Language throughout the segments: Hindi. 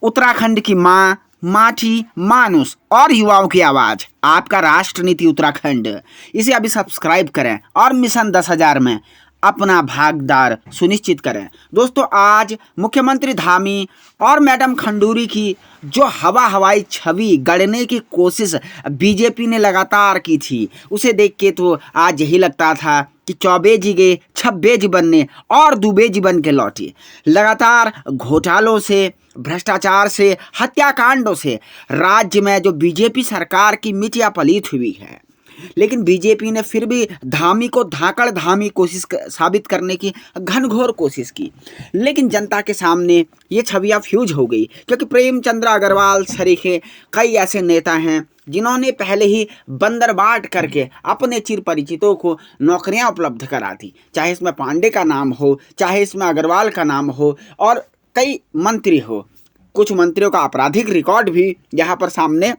उत्तराखंड की माँ, माटी, मानुस और युवाओं की आवाज, आपका राष्ट्र नीति उत्तराखंड। इसे अभी सब्सक्राइब करें और मिशन 10,000 में अपना भागीदार सुनिश्चित करें। दोस्तों, आज मुख्यमंत्री धामी और मैडम खंडूरी की जो हवाई छवि गढ़ने की कोशिश बीजेपी ने लगातार की थी, उसे देख के तो आज यही लगता था कि चौबे जी गए छब्बे जी बनने और दुबे जी बन के लौटे। लगातार घोटालों से, भ्रष्टाचार से, हत्याकांडों से राज्य में जो बीजेपी सरकार की मिटिया पलीत हुई है, लेकिन बीजेपी ने फिर भी धामी को धाकड़ धामी कोशिश साबित करने की घनघोर कोशिश की। लेकिन जनता के सामने ये छवियां फ्यूज हो गई, क्योंकि प्रेमचंद्र अग्रवाल सरीखे कई ऐसे नेता हैं जिन्होंने पहले ही बंदर बाट करके अपने चिर परिचितों को नौकरियां उपलब्ध करा दी। चाहे इसमें पांडे का नाम हो, चाहे इसमें अग्रवाल का नाम हो, और कई मंत्री हो। कुछ मंत्रियों का आपराधिक रिकॉर्ड भी यहाँ पर सामने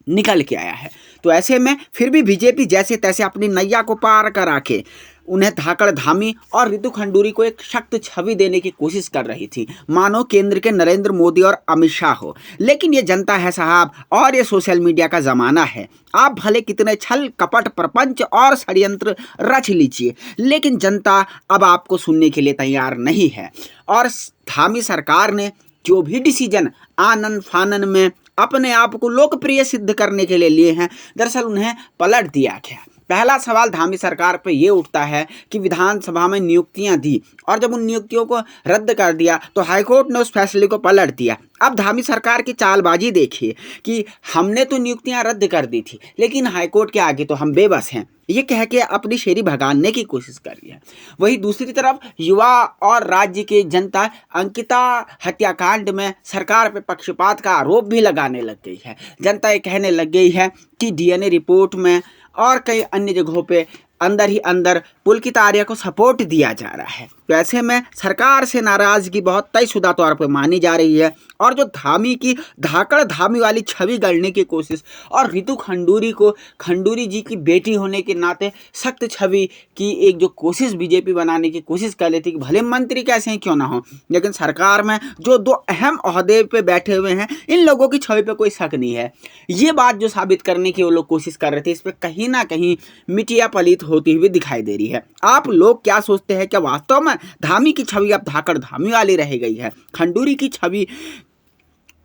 निकल के आया है। तो ऐसे में फिर भी बीजेपी जैसे तैसे अपनी नैया को पार करा के उन्हें धाकड़ धामी और रितु खंडूरी को एक शक्त छवि देने की कोशिश कर रही थी, मानो केंद्र के नरेंद्र मोदी और अमित शाह हो। लेकिन ये जनता है साहब, और ये सोशल मीडिया का ज़माना है। आप भले कितने छल कपट प्रपंच और षड्यंत्र रच लीजिए, लेकिन जनता अब आपको सुनने के लिए तैयार नहीं है। और धामी सरकार ने जो भी डिसीजन आनन फानन में अपने आप को लोकप्रिय सिद्ध करने के लिए लिए हैं, दरअसल उन्हें पलट दिया गया। पहला सवाल धामी सरकार पे ये उठता है कि विधानसभा में नियुक्तियां दी और जब उन नियुक्तियों को रद्द कर दिया तो हाईकोर्ट ने उस फैसले को पलट दिया। अब धामी सरकार की चालबाजी देखिए कि हमने तो नियुक्तियां रद्द कर दी थी, लेकिन हाईकोर्ट के आगे तो हम बेबस हैं, ये कह के अपनी शेरी भगाने की कोशिश कर रही है। वहीं दूसरी तरफ युवा और राज्य की जनता अंकिता हत्याकांड में सरकार पे पक्षपात का आरोप भी लगाने लग गई है। जनता ये कहने लग गई है कि डीएनए रिपोर्ट में और कई अन्य जगहों पे अंदर ही अंदर पुलकित आर्या को सपोर्ट दिया जा रहा है। तो ऐसे में सरकार से नाराजगी बहुत तयशुदा तौर पर मानी जा रही है। और जो धामी की धाकड़ धामी वाली छवि गढ़ने की कोशिश और रितु खंडूरी को खंडूरी जी की बेटी होने के नाते सख्त छवि की एक जो कोशिश बीजेपी बनाने की कोशिश कर लेती कि भले मंत्री कैसे ही क्यों ना हो, लेकिन सरकार में जो दो अहम ओहदे पे बैठे हुए हैं, इन लोगों की छवि पे कोई शक नहीं है। ये बात जो साबित करने की वो लोग कोशिश कर रहे थे, इस पर कहीं ना कहीं मिटिया पलीत होती हुई दिखाई दे रही है। आप लोग क्या सोचते हैं? क्या वास्तव में धामी की छवि अब धाकड़ धामी वाली रह गई है? खंडूरी की छवि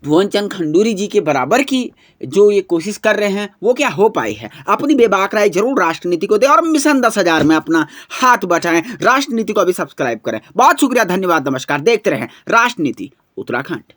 भुवनचंद खंडूरी जी के बराबर की जो ये कोशिश कर रहे हैं, वो क्या हो पाई है? अपनी बेबाक राय जरूर राष्ट्रनीति को दें और मिशन 10,000 में अपना हाथ बटाएं। राष्ट्रनीति को अभी सब्सक्राइब करें। बहुत शुक्रिया, धन्यवाद, नमस्कार। देखते रहें राष्ट्रनीति उत्तराखंड।